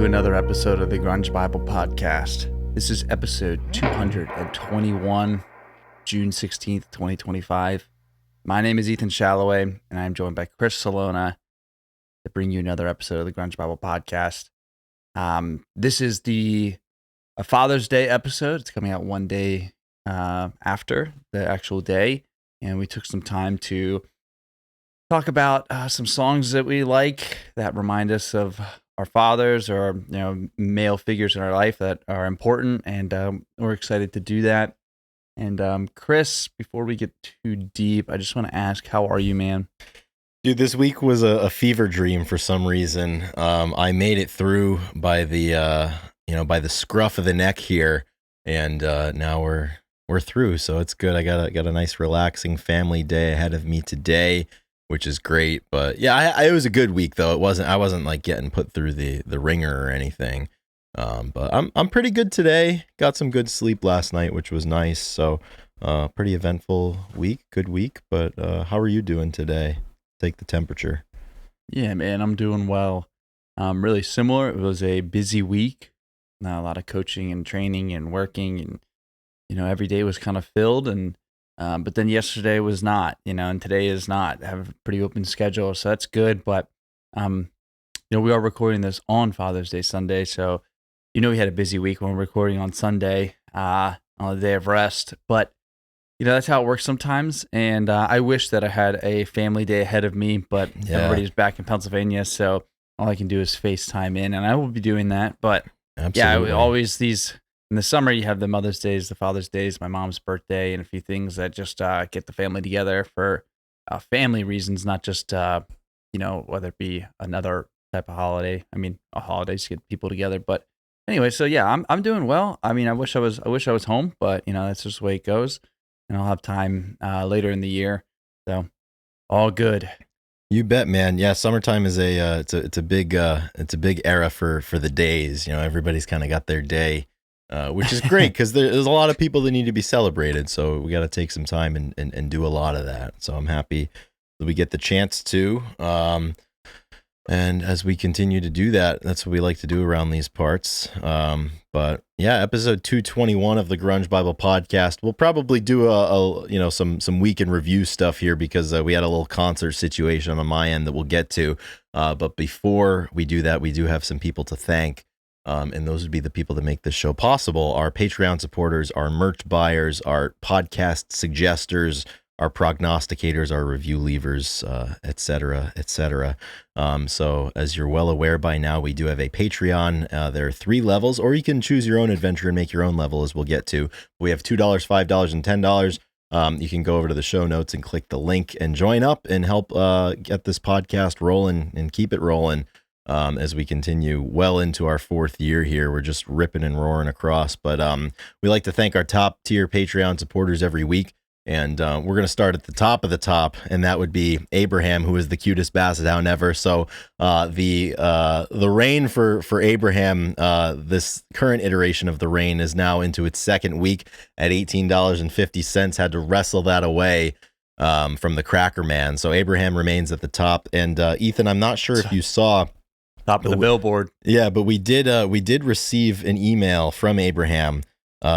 to another episode of the Grunge Bible Podcast. This is episode 221, June 16th, 2025. My name is Ethan Shalloway, and I'm joined by Chris Salona to bring you another episode of the Grunge Bible Podcast. This is a Father's Day episode. It's coming out one day after the actual day, and we took some time to talk about some songs that we like that remind us of our fathers or male figures in our life that are important, and we're excited to do that. And Chris, before we get too deep, I just want to ask, how are you, man? Dude, this week was a fever dream for some reason. I made it through by the by the scruff of the neck here, and now we're through, so it's good. I got a nice relaxing family day ahead of me today, which is great. But yeah, it was a good week though. I wasn't like getting put through the ringer or anything. But I'm pretty good today. Got some good sleep last night, which was nice. So pretty eventful week, good week. But how are you doing today? Take the temperature. Yeah, man, I'm doing well. Really similar. It was a busy week. A lot of coaching and training and working, and every day was kind of filled. And but then yesterday was not, and today is not. I have a pretty open schedule, so that's good. But we are recording this on Father's Day Sunday, so we had a busy week when we're recording on Sunday on the day of rest. But that's how it works sometimes. And I wish that I had a family day ahead of me, but everybody's back in Pennsylvania, so all I can do is FaceTime in, and I will be doing that. But Absolutely. always in the summer, you have the Mother's Days, the Father's Days, my mom's birthday, and a few things that just get the family together for family reasons, not just, whether it be another type of holiday. I mean, a holiday to get people together. But anyway, so yeah, I'm doing well. I mean, I wish I was home, but that's just the way it goes. And I'll have time later in the year. So all good. You bet, man. Yeah, summertime is it's a big era for the days. Everybody's kind of got their day, which is great because there's a lot of people that need to be celebrated. So we got to take some time and do a lot of that. So I'm happy that we get the chance to. And as we continue to do that, that's what we like to do around these parts. But yeah, episode 221 of the Grunge Bible Podcast. We'll probably do some week in review stuff here because we had a little concert situation on my end that we'll get to. But before we do that, we do have some people to thank. And those would be the people that make this show possible: our Patreon supporters, our merch buyers, our podcast suggesters, our prognosticators, our review leavers, et cetera, et cetera. So as you're well aware by now, we do have a Patreon. There are 3 levels, or you can choose your own adventure and make your own level, as we'll get to. We have $2, $5, and $10. You can go over to the show notes and click the link and join up and help get this podcast rolling and keep it rolling as we continue well into our 4th year here. We're just ripping and roaring across. But we like to thank our top tier Patreon supporters every week. And we're going to start at the top of the top, and that would be Abraham, who is the cutest basset hound ever. So the reign for Abraham, this current iteration of the reign, is now into its 2nd week at $18.50. Had to wrestle that away from the Cracker Man. So Abraham remains at the top. And Ethan, I'm not sure if you saw top of the billboard. Yeah, but we did receive an email from Abraham.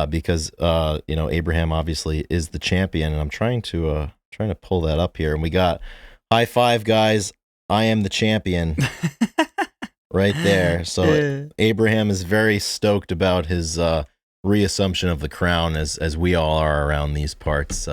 Because Abraham obviously is the champion, and I'm trying to pull that up here, and we got high five, guys. I am the champion right there. So Abraham is very stoked about his reassumption of the crown, as we all are around these parts.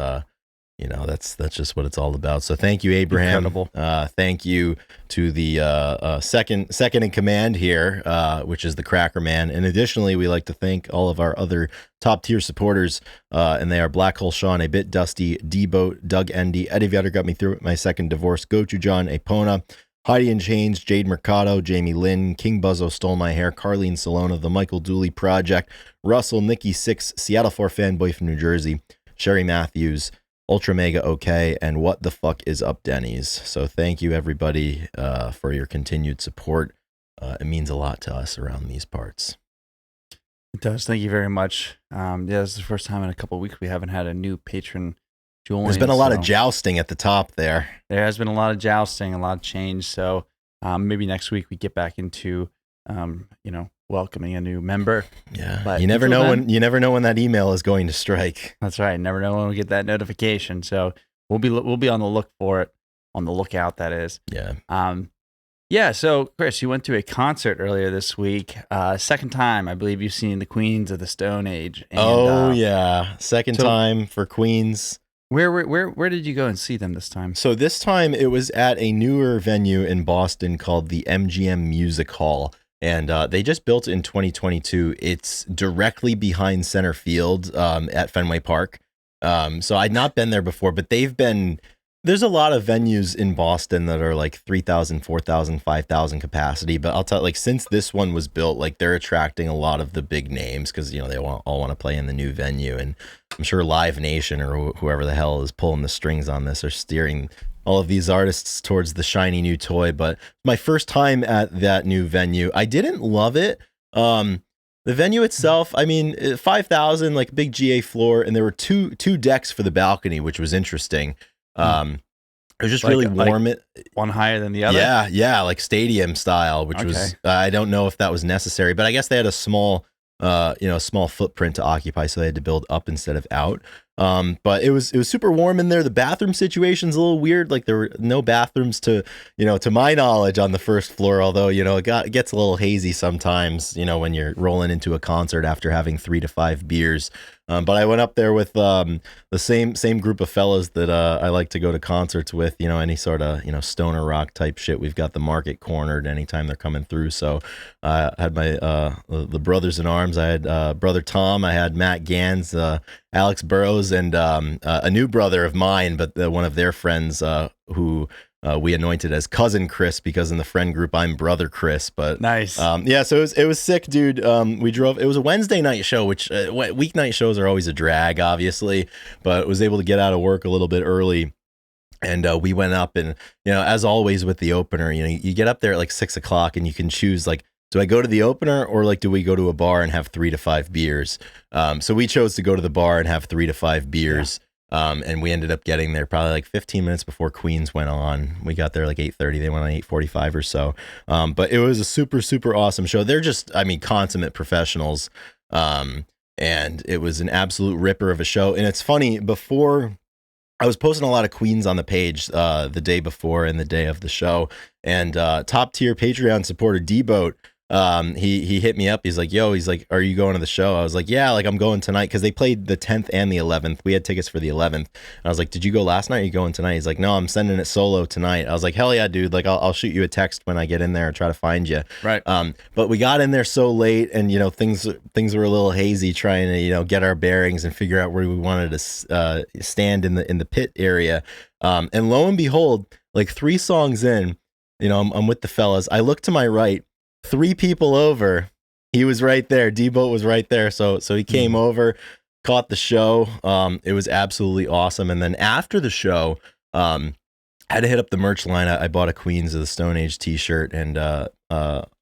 That's just what it's all about. So thank you, Abraham. Incredible. Thank you to the second in command here, which is the Cracker Man. And additionally, we like to thank all of our other top tier supporters, and they are Black Hole Sean, A Bit Dusty, D-Boat, Doug Endy, Eddie Vedder got me through my second divorce, Gochu John, Apona, Heidi and Chains, Jade Mercado, Jamie Lynn, King Buzzo Stole My Hair, Carlene Salona, The Michael Dooley Project, Russell, Nikki Six, Seattle 4 Fanboy from New Jersey, Sherry Matthews, Ultra Mega OK, and What the Fuck is Up Denny's. So thank you, everybody, for your continued support. It means a lot to us around these parts. It does. Thank you very much. This is the first time in a couple of weeks we haven't had a new patron join. There's been a lot of jousting at the top there. There has been a lot of jousting, a lot of change. So maybe next week we get back into welcoming a new member. Yeah, But you never until know then, when that email is going to strike. that's right. Never know when we get that notification. So we'll be on the look for it, on the lookout. That is. Yeah. Yeah. So Chris, you went to a concert earlier this week. Second time, I believe you've seen the Queens of the Stone Age. And, yeah, second so time for Queens. Where did you go and see them this time? So this time it was at a newer venue in Boston called the MGM Music Hall. And they just built it in 2022. It's directly behind center field at Fenway Park. So I'd not been there before, but there's a lot of venues in Boston that are like 3,000, 4,000, 5,000 capacity. But I'll tell you, like, since this one was built, like they're attracting a lot of the big names because, they all want to play in the new venue. And I'm sure Live Nation or whoever the hell is pulling the strings on this are steering all of these artists towards the shiny new toy. But my first time at that new venue, I didn't love it. The venue itself, I mean, 5,000, like big GA floor, and there were two decks for the balcony, which was interesting. It was just really warm. One higher than the other? Yeah, like stadium style, which was, I don't know if that was necessary, but I guess they had a small footprint to occupy, so they had to build up instead of out. But it was super warm in there. The bathroom situation's a little weird. Like there were no bathrooms to my knowledge on the first floor, although, it gets a little hazy sometimes, when you're rolling into a concert after having 3 to 5 beers. But I went up there with the same group of fellas that I like to go to concerts with, any sort of, stoner rock type shit. We've got the market cornered anytime they're coming through. So I had my the brothers in arms. I had brother Tom. I had Matt Gans, Alex Burrows, and a new brother of mine, but one of their friends who we anointed as cousin Chris, because in the friend group I'm brother Chris. But nice. So it was sick, dude. We drove. It was a Wednesday night show, which weeknight shows are always a drag, obviously. But was able to get out of work a little bit early. And we went up, and as always with the opener, you get up there at like 6 o'clock, and you can choose like, do I go to the opener, or like, do we go to a bar and have 3 to 5 beers? So we chose to go to the bar and have 3 to 5 beers. Yeah. And we ended up getting there probably like 15 minutes before Queens went on. We got there like 8:30. They went on 8:45 or so. But it was a super, super awesome show. They're just, consummate professionals. And it was an absolute ripper of a show. And it's funny, before I was posting a lot of Queens on the page the day before and the day of the show. And top tier Patreon supporter D-Boat, he hit me up. He's like, are you going to the show? I was like, yeah, like I'm going tonight, because they played the 10th and the 11th. We had tickets for the 11th. And I was like, did you go last night? Or are you going tonight? He's like, no, I'm sending it solo tonight. I was like, hell yeah, dude. Like I'll shoot you a text when I get in there and try to find you. Right. But we got in there so late, and things were a little hazy, trying to get our bearings and figure out where we wanted to stand in the pit area. And lo and behold, like 3 songs in, I'm with the fellas. I look to my right. 3 people over, he was right there. D-Boat was right there. So he came over, caught the show. It was absolutely awesome. And then after the show, I had to hit up the merch line. I bought a Queens of the Stone Age t-shirt, and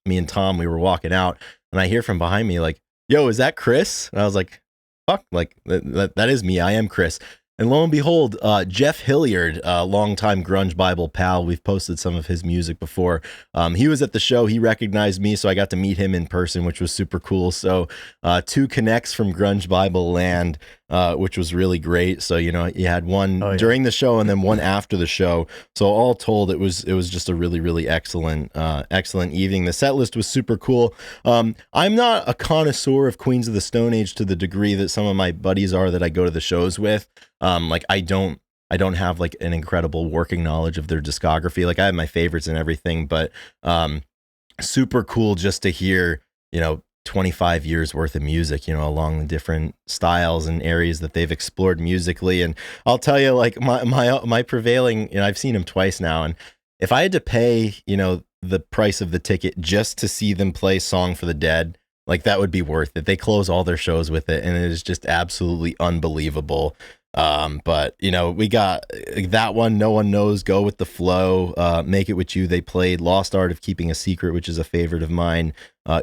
me and Tom, we were walking out, and I hear from behind me like, yo, is that Chris? And I was like, fuck, like that is me. I am Chris. And lo and behold, Jeff Hilliard, longtime Grunge Bible pal, we've posted some of his music before. He was at the show. He recognized me, so I got to meet him in person, which was super cool. So 2 connects from Grunge Bible land, which was really great. So, you had one during the show and then one after the show. So all told, it was just a really, really excellent evening. The set list was super cool. I'm not a connoisseur of Queens of the Stone Age to the degree that some of my buddies are that I go to the shows with. Like I don't have like an incredible working knowledge of their discography. Like I have my favorites and everything, but super cool just to hear, 25 years worth of music, along the different styles and areas that they've explored musically. And I'll tell you, like my prevailing, I've seen them twice now, and if I had to pay, the price of the ticket just to see them play Song for the Dead, like that would be worth it. They close all their shows with it, and it is just absolutely unbelievable. But we got that one, No One Knows, Go with the Flow, Make It With You. They played Lost Art of Keeping a Secret, which is a favorite of mine.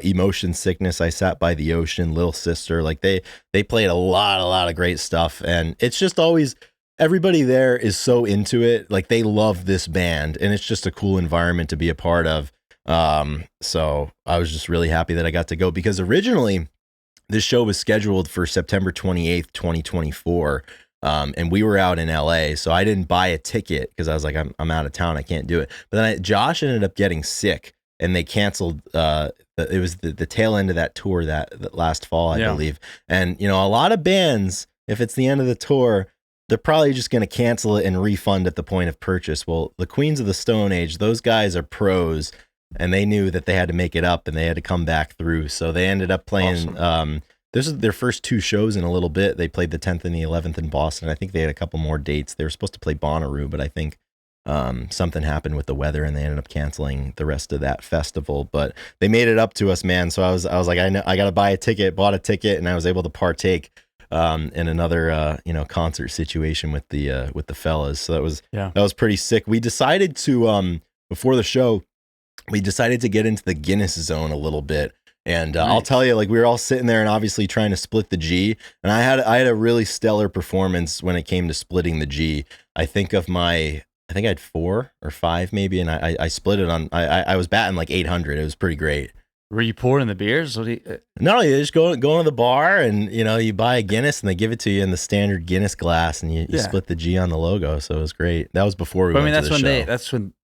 Emotion Sickness, I Sat by the Ocean, Little Sister. Like they played a lot of great stuff, and it's just always, everybody there is so into it. Like they love this band, and it's just a cool environment to be a part of. So I was just really happy that I got to go, because originally this show was scheduled for September 28th, 2024. And we were out in LA, so I didn't buy a ticket because I was like, I'm out of town, I can't do it. But then Josh ended up getting sick, and they canceled. It was the tail end of that tour that last fall, I believe. And a lot of bands, if it's the end of the tour, they're probably just going to cancel it and refund at the point of purchase. Well, the Queens of the Stone Age, those guys are pros, and they knew that they had to make it up, and they had to come back through. So they ended up playing. Awesome. This is their first 2 shows in a little bit. They played the 10th and the 11th in Boston. I think they had a couple more dates. They were supposed to play Bonnaroo, but I think something happened with the weather, and they ended up canceling the rest of that festival. But they made it up to us, man. So I was like, I got to buy a ticket. Bought a ticket, and I was able to partake in another concert situation with the fellas. So that was pretty sick. We decided to before the show, we decided to get into the Guinness zone a little bit. And nice. I'll tell you, like, we were all sitting there and obviously trying to split the G. And I had a really stellar performance when it came to splitting the G. I think I had 4 or 5 maybe, and I split it on. I was batting like 800. It was pretty great. Were you pouring the beers? No, you just go to the bar, and you buy a Guinness, and they give it to you in the standard Guinness glass, and you split the G on the logo. So it was great. That was before we went to the show.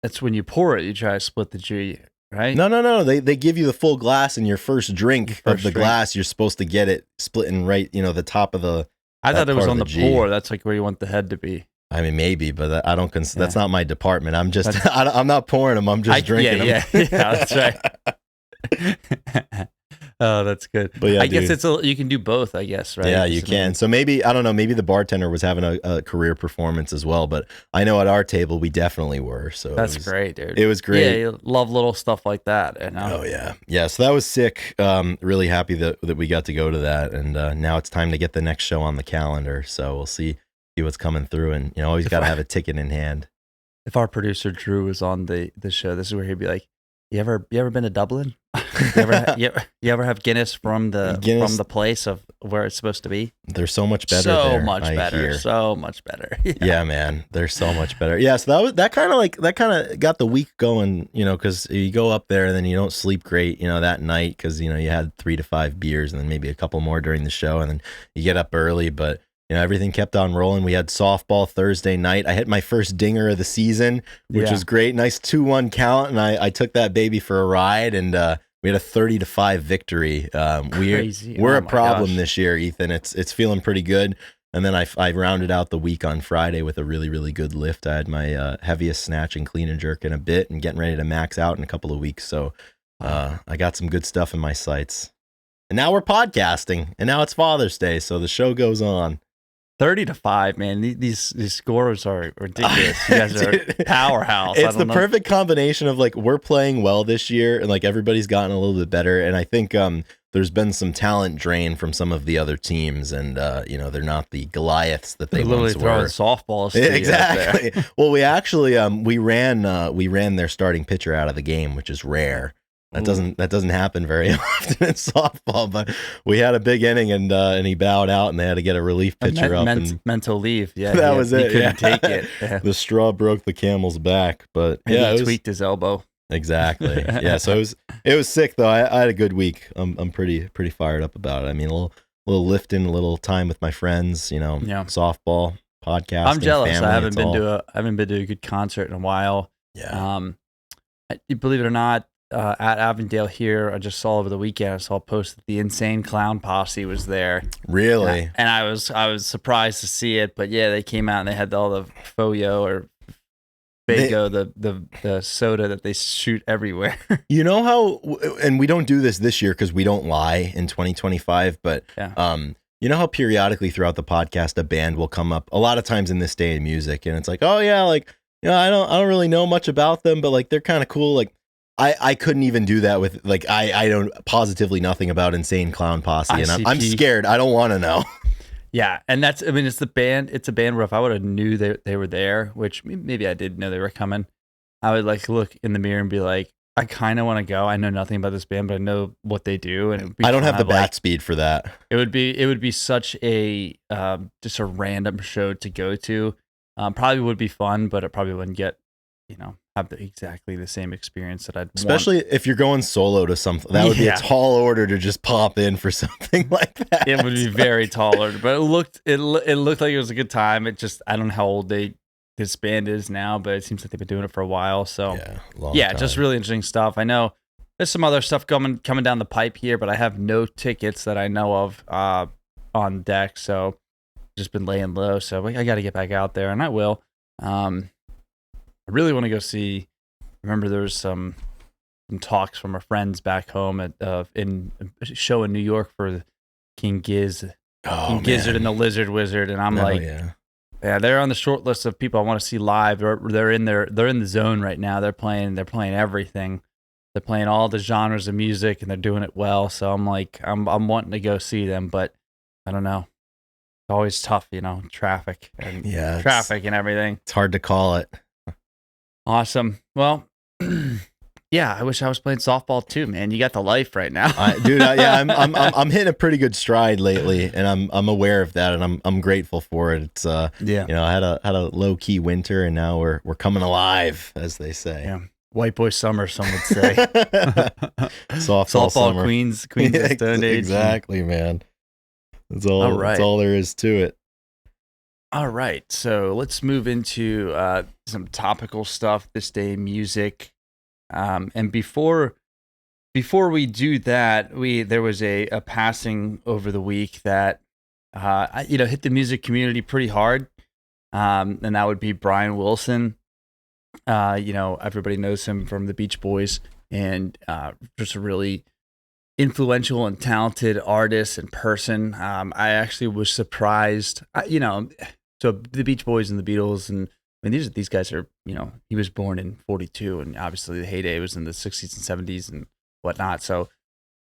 That's when you pour it. You try to split the G. Right? No. They give you the full glass, and your first drink of the glass, you're supposed to get it splitting right, the top of the. I thought it was on the pour. That's like where you want the head to be. I mean, maybe, but I don't. That's not my department. I'm just. I'm not pouring them. I'm just drinking them. Yeah, that's right. Oh, that's good. But yeah, I guess you can do both, I guess, right? Yeah, you can. So maybe, I don't know, maybe the bartender was having a career performance as well, but I know at our table we definitely were. So that's great, dude. It was great. Yeah, you love little stuff like that. Oh yeah. Yeah, so that was sick. Really happy that we got to go to that, and now it's time to get the next show on the calendar. So we'll see what's coming through, and always got to have a ticket in hand. If our producer Drew was on the show, this is where he'd be like, You ever been to Dublin? you ever have Guinness from the place of where it's supposed to be? They're so much better. So much better. Yeah, man, they're so much better. Yeah, so that kind of got the week going, because you go up there and then you don't sleep great, that night because you had 3 to 5 beers and then maybe a couple more during the show, and then you get up early, but. Everything kept on rolling. We had softball Thursday night. I hit my first dinger of the season, which was great. Nice 2-1 count, and I took that baby for a ride, and we had a 30-5 victory. We're a problem this year, Ethan. It's feeling pretty good. And then I rounded out the week on Friday with a really, really good lift. I had my heaviest snatch and clean and jerk in a bit, and getting ready to max out in a couple of weeks. So I got some good stuff in my sights. And now we're podcasting, and now it's Father's Day, so the show goes on. 30-5, man. These scores are ridiculous. You guys are a powerhouse. It's the perfect combination of like we're playing well this year, and like everybody's gotten a little bit better. And I think there's been some talent drain from some of the other teams, and they're not the Goliaths that they once were. Throwing softballs. Exactly. Well, we actually we ran their starting pitcher out of the game, which is rare. That doesn't happen very often in softball, but we had a big inning, and he bowed out, and they had to get a relief pitcher up. Mental leave, yeah. That was it. He couldn't take it. Yeah. The straw broke the camel's back, but he tweaked his elbow. Exactly. Yeah. So it was sick though. I had a good week. I'm pretty fired up about it. I mean, a little lifting, a little time with my friends. Softball, podcast. I'm jealous. I haven't been to a good concert in a while. Yeah. Believe it or not. At Avondale here, I just saw over the weekend. I saw a post that the Insane Clown Posse was there. Really? And I was surprised to see it. But yeah, they came out and they had all the Foyo or Fago, the soda that they shoot everywhere. You know how, and we don't do this year because we don't lie in 2025. But you know how periodically throughout the podcast a band will come up. A lot of times in this day of music, and it's like, oh yeah, like I don't really know much about them, but like they're kind of cool, like. I couldn't even do that with like I don't positively nothing about Insane Clown Posse, and I'm scared. I don't want to know. Yeah, and it's the band. It's a band where if I would have knew they were there, which maybe I did know they were coming, I would like look in the mirror and be like, I kind of want to go. I know nothing about this band, but I know what they do, and I don't have the bat speed for that. It would be such a just a random show to go to. Probably would be fun, but it probably wouldn't get have exactly the same experience that I'd Especially if you're going solo to something. That would be a tall order to just pop in for something like that. It would be very tall order, but it looked like it was a good time. It just, I don't know how old this band is now, but it seems like they've been doing it for a while. So yeah, just really interesting stuff. I know there's some other stuff coming down the pipe here, but I have no tickets that I know of on deck. So just been laying low. So I got to get back out there, and I will. I really want to go see. Remember, there was some talks from our friends back home at in a show in New York for King Gizzard and the Lizard Wizard, and I'm yeah, they're on the short list of people I want to see live. They're in the zone right now. They're playing everything. They're playing all the genres of music, and they're doing it well. So I'm like, I'm wanting to go see them, but I don't know. It's always tough, traffic and everything. It's hard to call it. Awesome. Well, yeah, I wish I was playing softball too, man. You got the life right now, dude. I'm hitting a pretty good stride lately, and I'm aware of that, and I'm grateful for it. It's I had a low key winter, and now we're coming alive, as they say. Yeah, white boy summer, some would say. Softball summer. Queens of Stone Age. Exactly, man. That's all. That's all there is to it. All right, so let's move into some topical stuff this day in music. And before we do that, there was a passing over the week that hit the music community pretty hard, and that would be Brian Wilson. Everybody knows him from the Beach Boys, and just a really influential and talented artist and person. I actually was surprised, So the Beach Boys and the Beatles, and I mean these guys are, he was born in 42, and obviously the heyday was in the 60s and 70s and whatnot. So,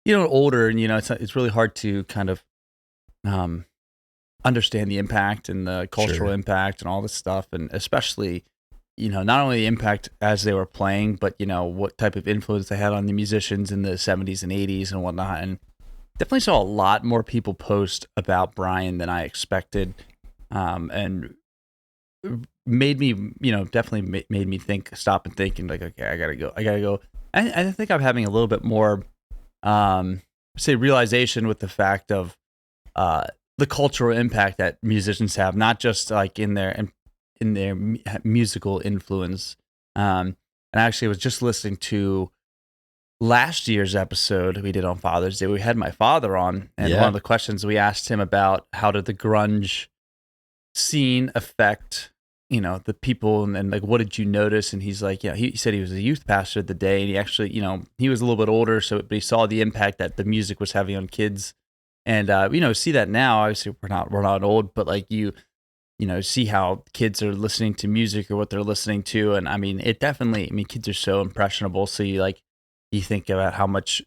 older, and it's really hard to kind of understand the impact and the cultural impact and all this stuff, and especially, not only the impact as they were playing, but what type of influence they had on the musicians in the 70s and 80s and whatnot. And definitely saw a lot more people post about Brian than I expected. And made me, definitely made me stop and think, and like, okay, I gotta go. I think I'm having a little bit more, realization with the fact of, the cultural impact that musicians have, not just like in their musical influence. And I actually was just listening to last year's episode we did on Father's Day. We had my father on, and one of the questions we asked him about, how did the grunge scene affect the people, and like, what did you notice? And he's like, he said he was a youth pastor the day, and he actually, he was a little bit older, but he saw the impact that the music was having on kids, and see that now. Obviously we're not old, but like see how kids are listening to music or what they're listening to, and I mean, it definitely, kids are so impressionable. So you think about how much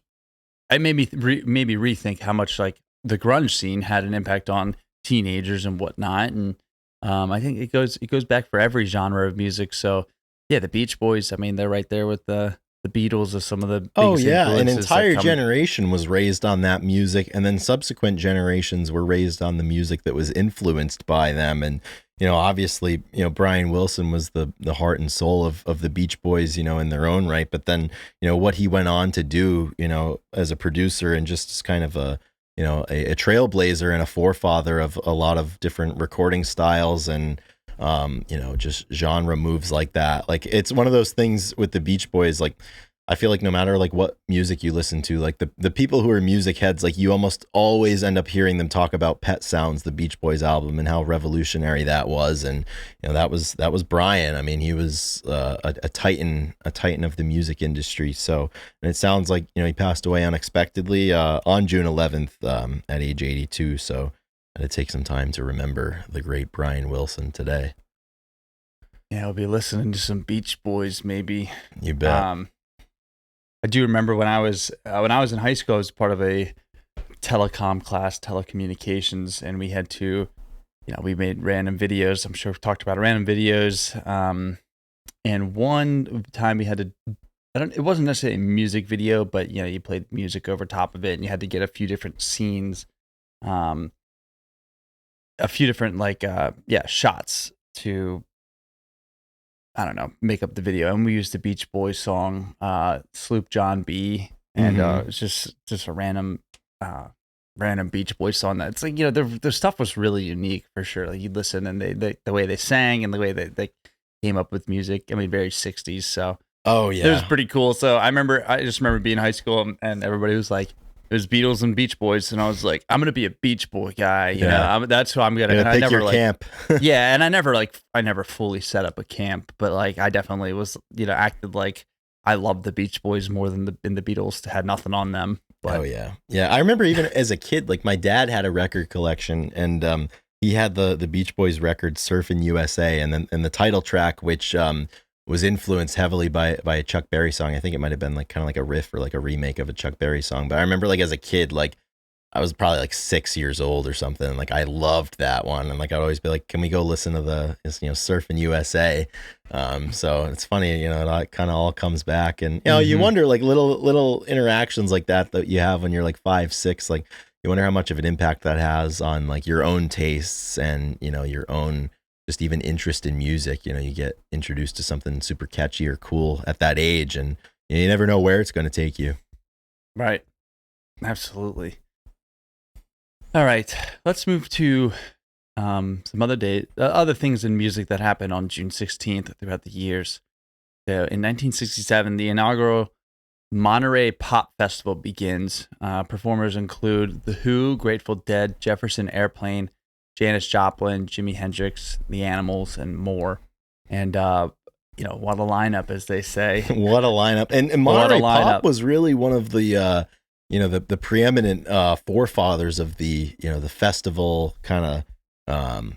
I maybe rethink how much like the grunge scene had an impact on teenagers and whatnot. And I think it goes back for every genre of music. So yeah, the Beach Boys, I mean, they're right there with the Beatles as some of the biggest an entire generation was raised on that music, and then subsequent generations were raised on the music that was influenced by them. And obviously, Brian Wilson was the heart and soul of the Beach Boys, in their own right. But then, what he went on to do, as a producer, and just kind of a trailblazer and a forefather of a lot of different recording styles and, just genre moves like that. Like, it's one of those things with the Beach Boys. Like, I feel like no matter like what music you listen to, like the people who are music heads, like, you almost always end up hearing them talk about Pet Sounds, the Beach Boys album, and how revolutionary that was. And that was Brian. I mean, he was a titan of the music industry. So, and it sounds like he passed away unexpectedly on June 11th at age 82. So I had to take some time to remember the great Brian Wilson today. Yeah, I'll be listening to some Beach Boys, maybe. You bet. I do remember when I was in high school, I was part of a telecom class, telecommunications, and we had to, we made random videos. I'm sure we've talked about random videos. And one time we had to, it wasn't necessarily a music video, but you played music over top of it, and you had to get a few different scenes, a few different shots to I don't know, make up the video. And we used the Beach Boys song, Sloop John B. And it's just a random Beach Boys song. That's like, their stuff was really unique for sure. Like you'd listen and they the way they sang and the way they came up with music. I mean, very 60s. So it was pretty cool. So I just remember being in high school and everybody was like, it was Beatles and Beach Boys, and I was like, I'm gonna be a Beach Boy guy. You know, that's who I'm gonna. And pick I never your camp. yeah, and I never fully set up a camp, but like I definitely was, acted like I loved the Beach Boys more than the Beatles. Had nothing on them. But. Oh yeah. I remember even as a kid, like my dad had a record collection, and he had the Beach Boys record "Surfin' USA," and the title track, which was influenced heavily by a Chuck Berry song. I think it might have been like kind of like a riff or like a remake of a Chuck Berry song. But I remember like as a kid, like I was probably like 6 years old or something. And, like I loved that one. And like I'd always be like, can we go listen to the Surfin' USA? So it's funny, it kind of all comes back. And you wonder like little interactions like that you have when you're like 5, 6, like you wonder how much of an impact that has on like your own tastes and your own just even interest in music. You get introduced to something super catchy or cool at that age, and you never know where it's going to take you. Right. Absolutely. All right. Let's move to some other things in music that happened on June 16th throughout the years. So in 1967, the inaugural Monterey Pop Festival begins. Performers include The Who, Grateful Dead, Jefferson Airplane, Janis Joplin, Jimi Hendrix, The Animals, and more. And, what a lineup, as they say. What a lineup. And Monterey Pop was really one of the, the preeminent forefathers of the, the festival kind of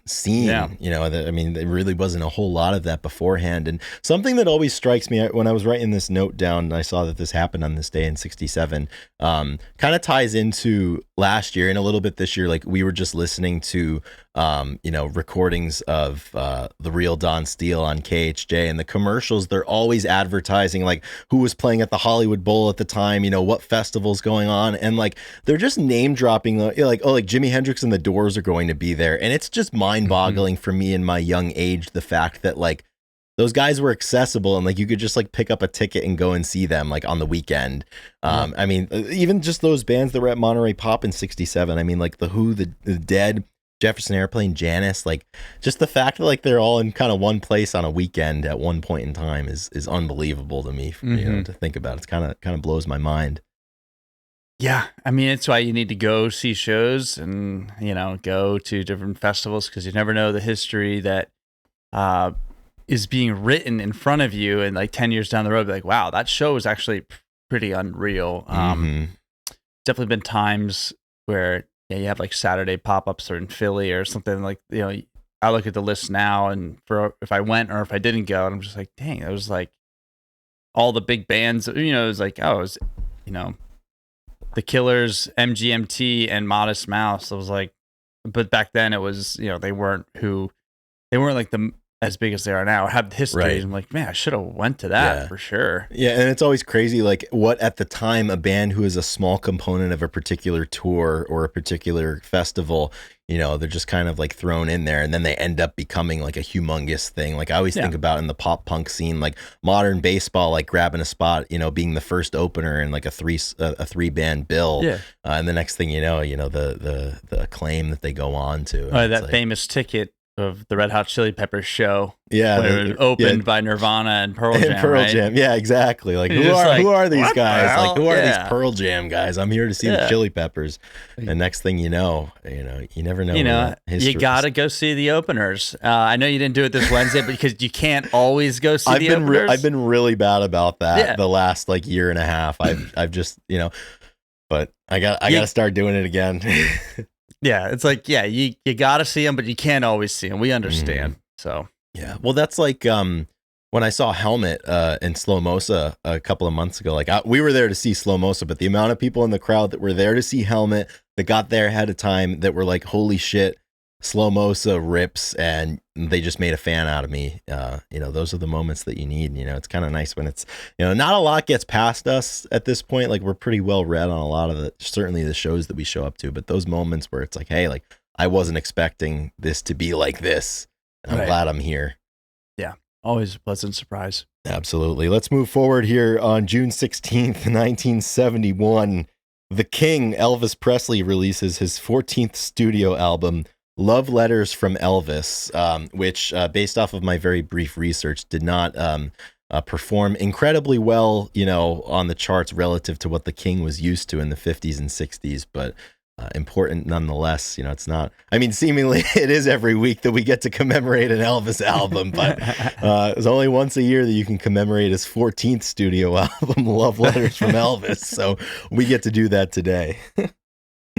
scene. Yeah. There really wasn't a whole lot of that beforehand. And something that always strikes me when I was writing this note down and I saw that this happened on this day in 67, kind of ties into last year and a little bit this year. Like we were just listening to recordings of The Real Don Steele on KHJ, and the commercials, they're always advertising like who was playing at the Hollywood Bowl at the time, what festival's going on, and like they're just name dropping like Jimi Hendrix and the Doors are going to be there, and it's just mind-boggling for me in my young age, the fact that like those guys were accessible and like you could just like pick up a ticket and go and see them like on the weekend. Even just those bands that were at Monterey Pop in 67, like The Who, the Dead, Jefferson Airplane, Janis, like just the fact that like they're all in kind of one place on a weekend at one point in time is unbelievable to me, to think about. It's kind of blows my mind. Yeah. It's why you need to go see shows and, go to different festivals, because you never know the history that is being written in front of you, and like 10 years down the road, be like, wow, that show was actually pretty unreal. Definitely been times where you have like Saturday pop-ups or in Philly or something like, I look at the list now, and for if I went or if I didn't go, and I'm just like, dang, it was like all the big bands, it was like, The Killers, MGMT, and Modest Mouse. I was like, but back then it was, they weren't like as big as they are now, have history. Right. I'm like, man, I should have went to that for sure. Yeah, and it's always crazy, like what at the time a band who is a small component of a particular tour or a particular festival, they're just kind of like thrown in there, and then they end up becoming like a humongous thing. Like I always think about in the pop punk scene, like Modern Baseball, like grabbing a spot, being the first opener in like a three band bill. Yeah. And the next thing the acclaim that they go on to. That like, famous ticket of the Red Hot Chili Peppers show. Yeah. Where it opened by Nirvana and Pearl Jam. Right? Jam. Yeah, exactly. Like who are these guys? Like who are these Pearl Jam guys? I'm here to see the Chili Peppers. And next thing you know, you never know. You got to go see the openers. I know you didn't do it this Wednesday, because you can't always go see the openers. I've been really bad about that the last like year and a half. I've just, but I got to start doing it again. Yeah, it's like, you got to see them, but you can't always see them. We understand. So, yeah. Well, that's like when I saw Helmet in Slow Mosa a couple of months ago, like we were there to see Slow Mosa, but the amount of people in the crowd that were there to see Helmet that got there ahead of time that were like, holy shit, Slow Mosa rips, and they just made a fan out of me. Those are the moments that you need. It's kind of nice when it's, not a lot gets past us at this point. Like we're pretty well read on a lot of certainly the shows that we show up to, but those moments where it's like, hey, like I wasn't expecting this to be like this, and I'm glad I'm here. Yeah. Always a pleasant surprise. Absolutely. Let's move forward here. On June 16th, 1971, the King, Elvis Presley, releases his 14th studio album, Love Letters from Elvis, which, based off of my very brief research, did not perform incredibly well, on the charts relative to what the King was used to in the 50s and 60s, but important nonetheless. It's not, seemingly it is every week that we get to commemorate an Elvis album, but it's only once a year that you can commemorate his 14th studio album, Love Letters from Elvis. So we get to do that today.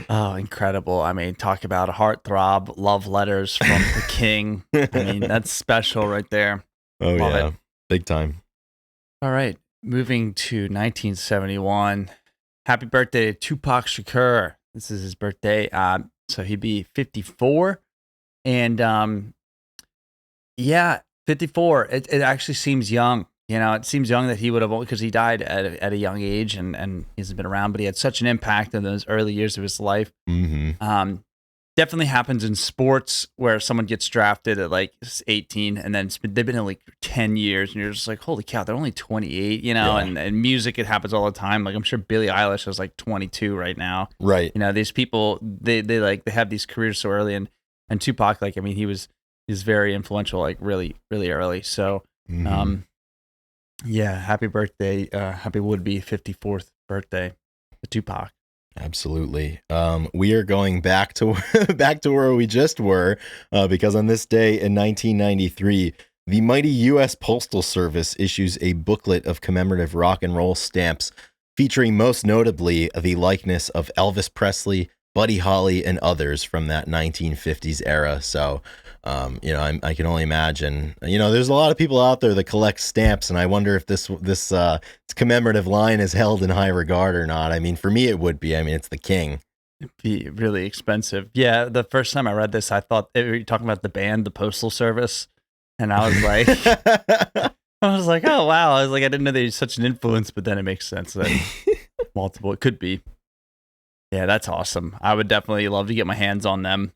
Oh, incredible. Talk about a heartthrob, Love Letters from the King. That's special right there. Oh, Love yeah. It. Big time. All right. Moving to 1971. Happy birthday to Tupac Shakur. This is his birthday. So he'd be 54. And 54. It actually seems young. It seems young that he would have, because he died at a young age and he hasn't been around, but he had such an impact in those early years of his life. Mm-hmm. Definitely happens in sports where someone gets drafted at like 18 and then they've been in like 10 years and you're just like, holy cow, they're only 28, Yeah. and music, it happens all the time. Like I'm sure Billie Eilish is like 22 right now. Right. These people, they have these careers so early, and Tupac, he was very influential, like really, really early. So, mm-hmm. Happy birthday. Happy would-be 54th birthday to Tupac. Absolutely. We are going back to where we just were, because on this day in 1993, the mighty U.S. Postal Service issues a booklet of commemorative rock and roll stamps featuring most notably the likeness of Elvis Presley, Buddy Holly, and others from that 1950s era. So, I can only imagine, there's a lot of people out there that collect stamps, and I wonder if this commemorative line is held in high regard or not. For me, it would be. It's the King. It'd be really expensive. Yeah, the first time I read this, I thought we were talking about the band, the Postal Service, and I was like, oh wow, I didn't know they were such an influence, but then it makes sense that multiple, it could be. Yeah, that's awesome. I would definitely love to get my hands on them.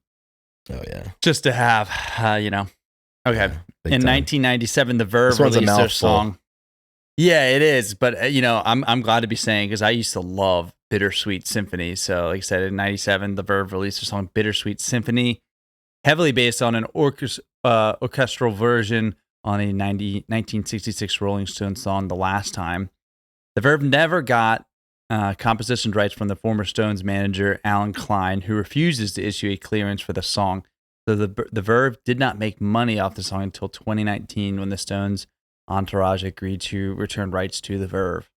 Oh yeah, just to have, Okay, yeah, in 1997, the Verve released their song. Yeah, it is, but I'm glad to be saying, because I used to love Bittersweet Symphony. So, like I said, in '97, the Verve released their song "Bittersweet Symphony," heavily based on an orchestral version on a 1966 Rolling Stones song, "The Last Time." The Verve never got composition rights from the former Stones manager Alan Klein, who refuses to issue a clearance for the song. So the Verve did not make money off the song until 2019, when the Stones entourage agreed to return rights to the Verve.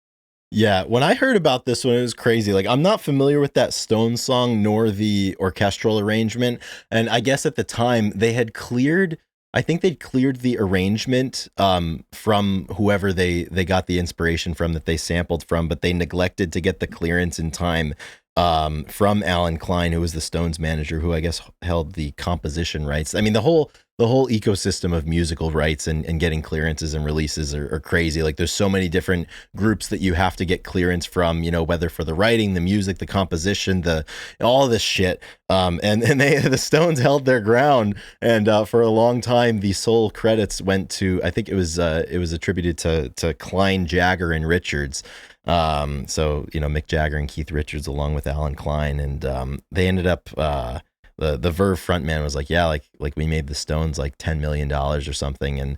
Yeah, when I heard about this one, it was crazy. I'm not familiar with that Stones song nor the orchestral arrangement, and I guess at the time they had cleared. I think they'd cleared the arrangement from whoever they got the inspiration from, that they sampled from, but they neglected to get the clearance in time from Alan Klein, who was the Stones manager, who I guess held the composition rights. The whole ecosystem of musical rights and getting clearances and releases are crazy. There's so many different groups that you have to get clearance from, whether for the writing, the music, the composition, all this shit. And the Stones held their ground, and for a long time, the sole credits went to, I think it was attributed to Klein, Jagger, and Richards. So Mick Jagger and Keith Richards along with Alan Klein, and they ended up the Verve frontman was like, yeah, like we made the Stones like $10 million or something, and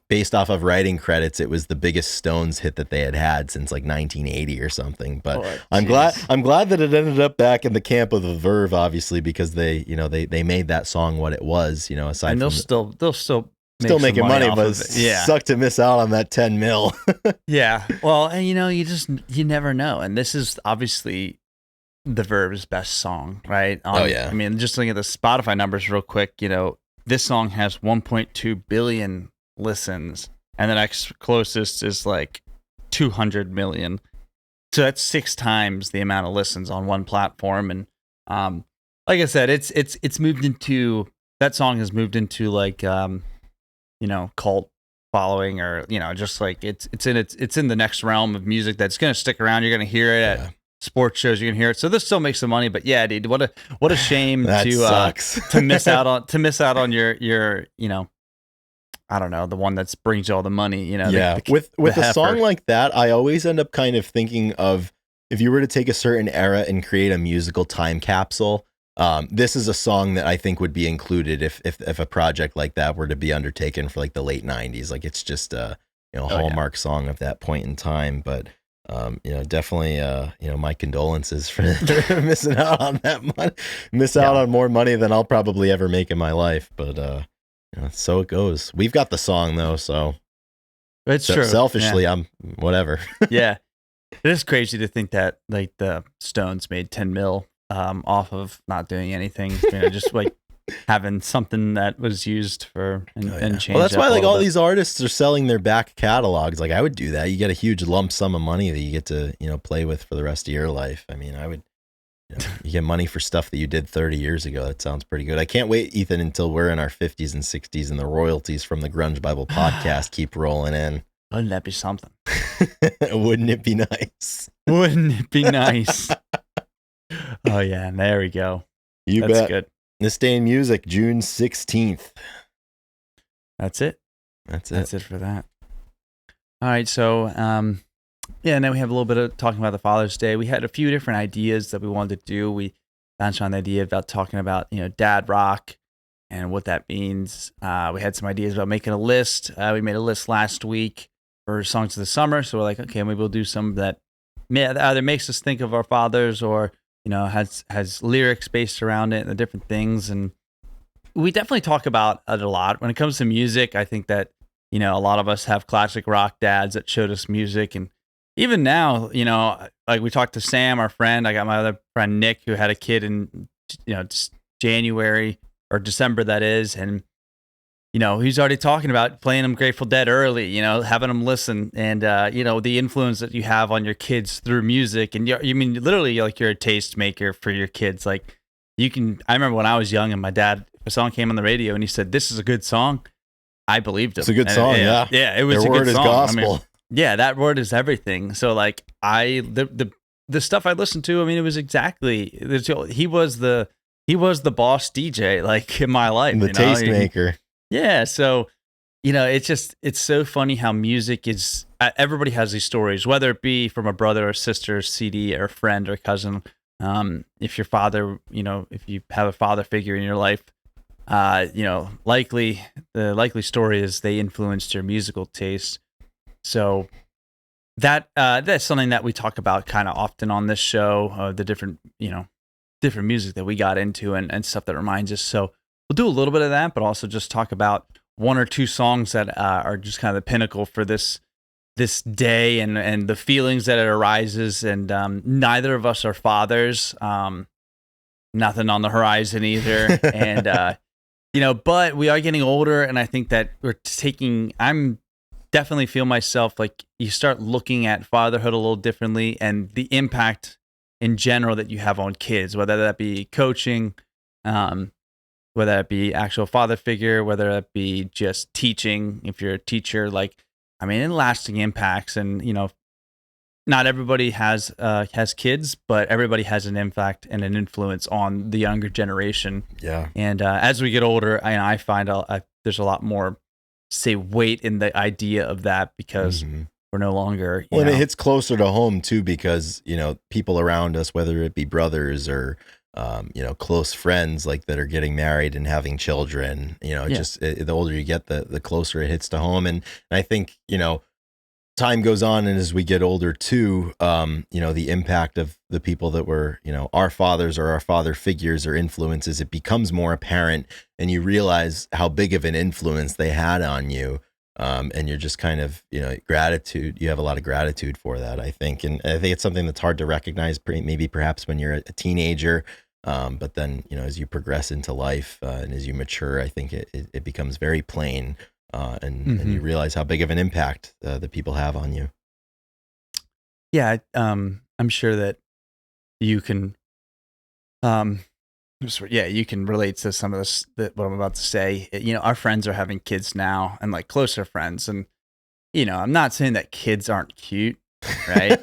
based off of writing credits, it was the biggest Stones hit that they had since like 1980 or something. But I'm glad that it ended up back in the camp of the Verve, obviously, because they made that song what it was, aside and from they'll still making money, but it sucked to miss out on that 10 mil. Yeah. Well, and you never know. And this is obviously the Verve's best song, right? Yeah. Just looking at the Spotify numbers real quick, this song has 1.2 billion listens, and the next closest is like 200 million. So that's 6 times the amount of listens on one platform. And like I said, it's moved into, that song has moved into like cult following, or just like it's in the next realm of music that's gonna stick around. You're gonna hear it at sports shows, you can hear it. So this still makes some money, but yeah, dude, what a shame that to sucks. to miss out on your I don't know, the one that brings you all the money, you know. Yeah, with a song like that, I always end up kind of thinking of, if you were to take a certain era and create a musical time capsule, this is a song that I think would be included if a project like that were to be undertaken for like the late 90s. Like, it's just a hallmark song of that point in time. But definitely my condolences for missing out on that money. Out on more money than I'll probably ever make in my life. But so it goes. We've got the song though, so it's true. Selfishly, I'm whatever. Yeah, it is crazy to think that like the Stones made 10 mil off of not doing anything, just like having something that was used for and changed. Well, that's why like all these artists are selling their back catalogs. Like, I would do that. You get a huge lump sum of money that you get to play with for the rest of your life. I mean, I would. You get money for stuff that you did 30 years ago. That sounds pretty good. I can't wait, Ethan, until we're in our 50s and 60s and the royalties from the Grunge Bible podcast keep rolling in. Wouldn't that be something? Wouldn't it be nice? Wouldn't it be nice? Oh, yeah. There we go. That's bet. Good. This Day in Music, June 16th. That's it. That's it for that. All right. So, and then we have a little bit of talking about the Father's Day. We had a few different ideas that we wanted to do. We bounced on the idea about talking about, dad rock and what that means. We had some ideas about making a list. We made a list last week for songs of the summer. So we're like, okay, maybe we'll do some that either makes us think of our fathers or, has lyrics based around it and the different things. And we definitely talk about it a lot. When it comes to music, I think that, a lot of us have classic rock dads that showed us music. And even now, like we talked to Sam, our friend. I got my other friend, Nick, who had a kid in, January or December, that is. And, he's already talking about playing them Grateful Dead early, having them listen and, the influence that you have on your kids through music. And you mean literally like you're a taste maker for your kids. Like I remember when I was young and my dad, a song came on the radio and he said, "This is a good song." I believed him. It's a good song. Yeah. Yeah. It was Their a good word is song. gospel. Yeah, that word is everything. So like the stuff I listened to, it was exactly, he was the boss DJ like in my life. The tastemaker. Yeah. So, it's so funny how music is, everybody has these stories, whether it be from a brother or sister, CD or friend or cousin. If your father, if you have a father figure in your life, the likely story is they influenced your musical taste. So that's something that we talk about kind of often on this show, the different music that we got into and stuff that reminds us. So we'll do a little bit of that, but also just talk about one or two songs that are just kind of the pinnacle for this day and the feelings that it arises. And neither of us are fathers, nothing on the horizon either. And, but we are getting older, and I think that I'm definitely feel myself like you start looking at fatherhood a little differently and the impact in general that you have on kids, whether that be coaching, whether that be actual father figure, whether that be just teaching, if you're a teacher, and lasting impacts. And, not everybody has kids, but everybody has an impact and an influence on the younger generation. Yeah. And as we get older, I find there's a lot more, say, weight in the idea of that because we're no longer. And it hits closer to home too, because people around us, whether it be brothers or close friends, like that are getting married and having children. The older you get, the closer it hits to home. And I think time goes on, and as we get older too, the impact of the people that were, our fathers or our father figures or influences, it becomes more apparent, and you realize how big of an influence they had on you. And you're just kind of, gratitude. You have a lot of gratitude for that, I think. And I think it's something that's hard to recognize, maybe perhaps when you're a teenager. But then, as you progress into life and as you mature, I think it becomes very plain. And you realize how big of an impact the people have on you. Yeah, I'm sure that you can, you can relate to some of this, what I'm about to say. Our friends are having kids now, and like closer friends, and I'm not saying that kids aren't cute, right?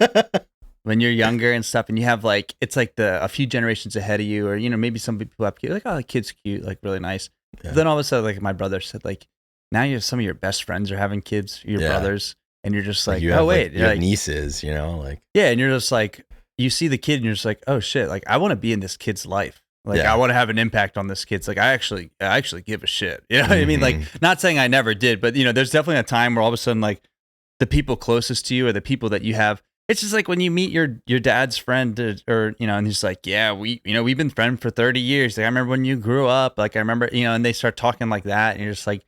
When you're younger and stuff, and you have it's like a few generations ahead of you, or maybe some people have kids, like, oh, the kid's cute, like really nice. Yeah. Then all of a sudden, like my brother said, like, now some of your best friends are having kids, your brothers, and you're just like, you oh have wait, you have nieces, yeah, and you're just like, you see the kid and you're just like, oh shit, like I want to be in this kid's life. Like I want to have an impact on this kid's. Like I actually give a shit. You know what I mean? Like not saying I never did, but there's definitely a time where all of a sudden like the people closest to you or the people that you have, it's just like when you meet your dad's friend or and he's like, yeah, we've been friends for 30 years. Like I remember when you grew up, like I remember, and they start talking like that and you're just like,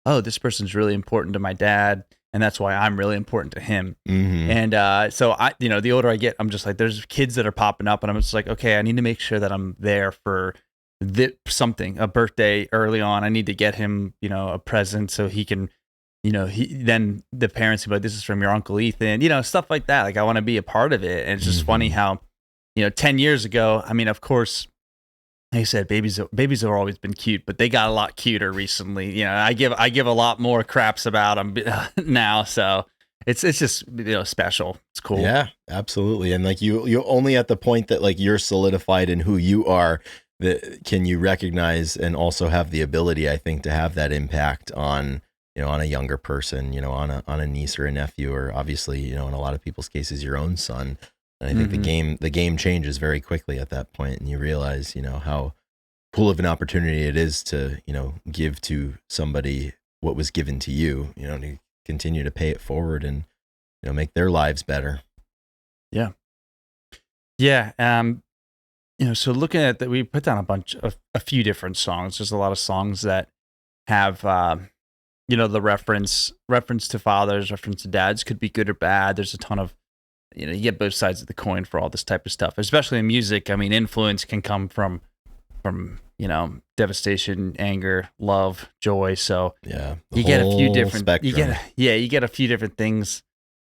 oh, this person's really important to my dad. And that's why I'm really important to him. And so I, the older I get, I'm just like, there's kids that are popping up, and I'm just like, okay, I need to make sure that I'm there for something, a birthday early on. I need to get him, a present so he can, then the parents will be like, this is from your Uncle Ethan, stuff like that. Like I want to be a part of it. And it's just funny how, 10 years ago, I mean, of course, like I said, babies have always been cute, but they got a lot cuter recently. I give a lot more craps about them now, so it's just special. It's cool. Yeah, absolutely. And like you only at the point that like you're solidified in who you are, that can you recognize and also have the ability, I think, to have that impact on on a younger person, on a niece or a nephew, or obviously in a lot of people's cases your own son. And I think the game changes very quickly at that point, and you realize, how cool of an opportunity it is to, give to somebody what was given to you, to continue to pay it forward and, make their lives better. Yeah. Yeah. So looking at that, we put down a few different songs. There's a lot of songs that have, the reference to fathers, reference to dads, could be good or bad. There's a ton of, you get both sides of the coin for all this type of stuff, especially in music. I mean, influence can come from devastation, anger, love, joy. So yeah, you get a few different spectrum. You get a few different things.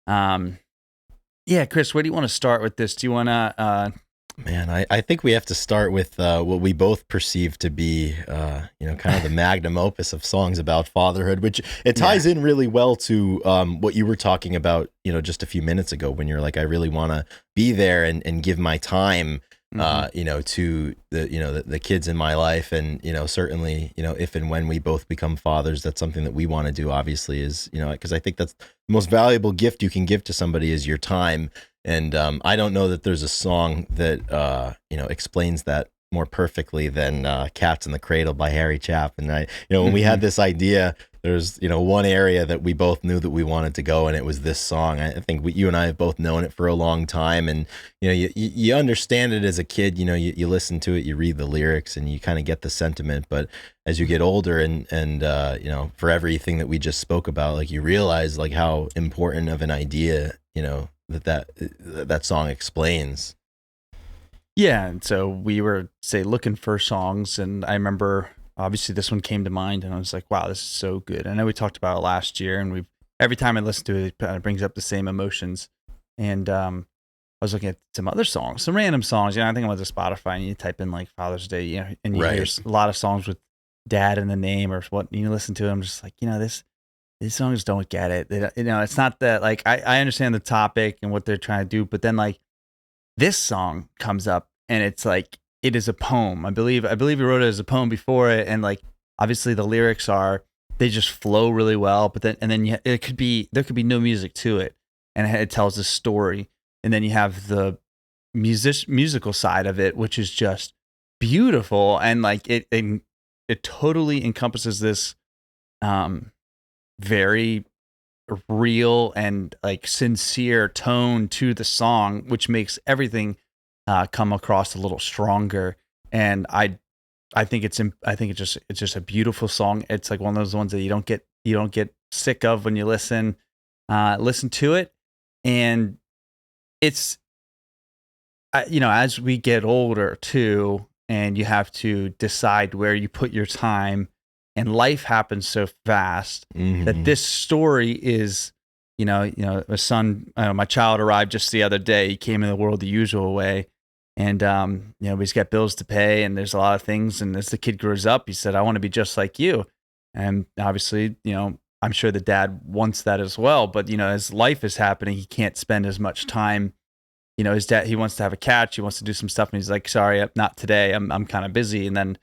Chris, where do you want to start with this? Do you want to Man, I think we have to start with what we both perceive to be, kind of the magnum opus of songs about fatherhood, which it ties in really well to what you were talking about, just a few minutes ago, when you're like, I really want to be there and give my time, to the kids in my life. And, certainly, if and when we both become fathers, that's something that we want to do, obviously, is, because I think that's the most valuable gift you can give to somebody is your time. And I don't know that there's a song that explains that more perfectly than "Cats in the Cradle" by Harry Chapin. When we had this idea, there's one area that we both knew that we wanted to go, and it was this song. I think you and I have both known it for a long time, and you understand it as a kid. You listen to it, you read the lyrics, and you kind of get the sentiment. But as you get older, and for everything that we just spoke about, like you realize like how important of an idea that song explains. Yeah, and so we were looking for songs, and I remember obviously this one came to mind, and I was like, wow, this is so good. I know we talked about it last year, and every time I listen to it, it kind of brings up the same emotions. And I was looking at some other songs, some random songs. I think I went to Spotify and you type in like Father's Day, and you hear a lot of songs with dad in the name or what. You listen to it, I'm just like, these songs don't get it. It's not that, like, I understand the topic and what they're trying to do, but then like this song comes up and it's like, it is a poem. I believe he wrote it as a poem before it. And like, obviously the lyrics they just flow really well, but then there could be no music to it. And it tells a story. And then you have the musical side of it, which is just beautiful. And like, it totally encompasses this, very real and like sincere tone to the song, which makes everything come across a little stronger. And I think it's just a beautiful song. It's like one of those ones that you don't get sick of when you listen to it. And it's as we get older too, and you have to decide where you put your time, and life happens so fast that this story is, a son, my child arrived just the other day. He came in the world the usual way. And, he's got bills to pay and there's a lot of things. And as the kid grows up, he said, I want to be just like you. And obviously, I'm sure the dad wants that as well. But, as life is happening, he can't spend as much time. His dad, he wants to have a catch. He wants to do some stuff. And he's like, sorry, not today. I'm kind of busy. And then,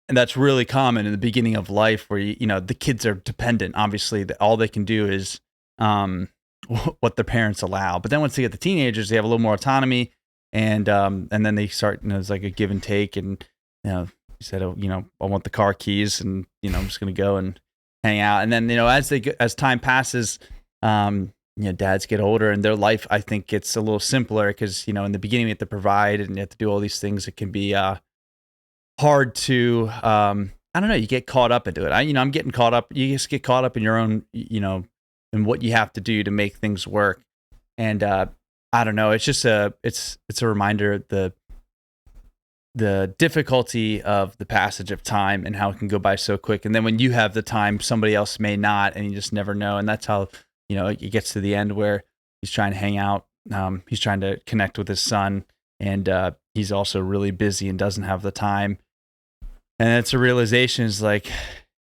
and that's really common in the beginning of life where the kids are dependent. Obviously, all they can do is what their parents allow. But then once they get the teenagers, they have a little more autonomy, and then they start. It's like a give and take. And he said, "Oh, I want the car keys, and I'm just gonna go and hang out." And then as time passes, dads get older, and their life, I think, gets a little simpler because in the beginning you have to provide and you have to do all these things. It can be hard to I don't know, you get caught up into it. I'm getting caught up. You just get caught up in your own in what you have to do to make things work. And I don't know, it's just it's a reminder of the difficulty of the passage of time and how it can go by so quick. And then when you have the time, somebody else may not, and you just never know. And that's how it gets to the end where he's trying to hang out, he's trying to connect with his son, and he's also really busy and doesn't have the time. And it's a realization, is like,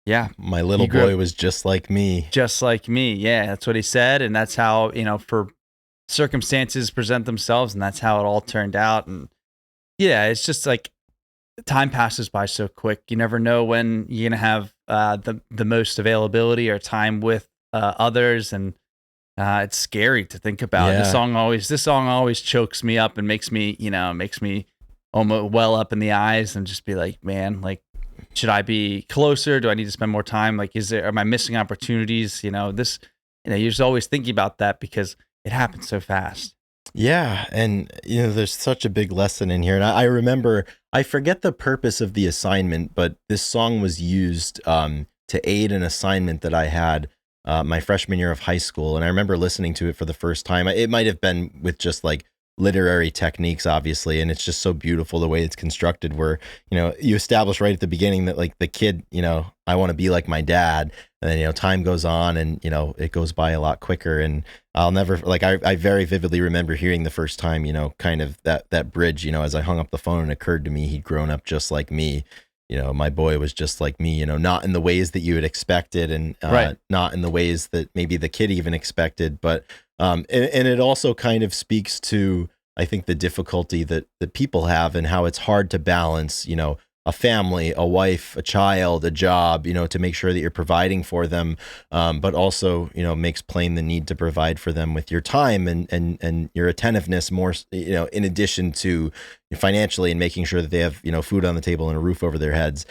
yeah, my little boy was just like me. Just like me. Yeah, that's what he said. And that's how, for circumstances present themselves, and that's how it all turned out. And yeah, it's just like time passes by so quick. You never know when you're going to have the most availability or time with others. And it's scary to think about. Yeah. This song always chokes me up and makes me almost well up in the eyes, and just be like, man, like, should I be closer? Do I need to spend more time? Like, am I missing opportunities? You're just always thinking about that because it happens so fast. Yeah. And, there's such a big lesson in here. And I remember, I forget the purpose of the assignment, but this song was used to aid an assignment that I had my freshman year of high school. And I remember listening to it for the first time. It might have been with just like literary techniques, obviously, and it's just so beautiful the way it's constructed, where you establish right at the beginning that, like, the kid, I want to be like my dad, and then time goes on, and it goes by a lot quicker. And I'll never, like, I very vividly remember hearing the first time, kind of that bridge, as I hung up the phone, it occurred to me he'd grown up just like me. My boy was just like me, not in the ways that you had expected, and right. Not in the ways that maybe the kid even expected, but and it also kind of speaks to, I think, the difficulty that people have, and how it's hard to balance, a family, a wife, a child, a job, to make sure that you're providing for them, but also, makes plain the need to provide for them with your time and your attentiveness more, in addition to financially, and making sure that they have, food on the table and a roof over their heads.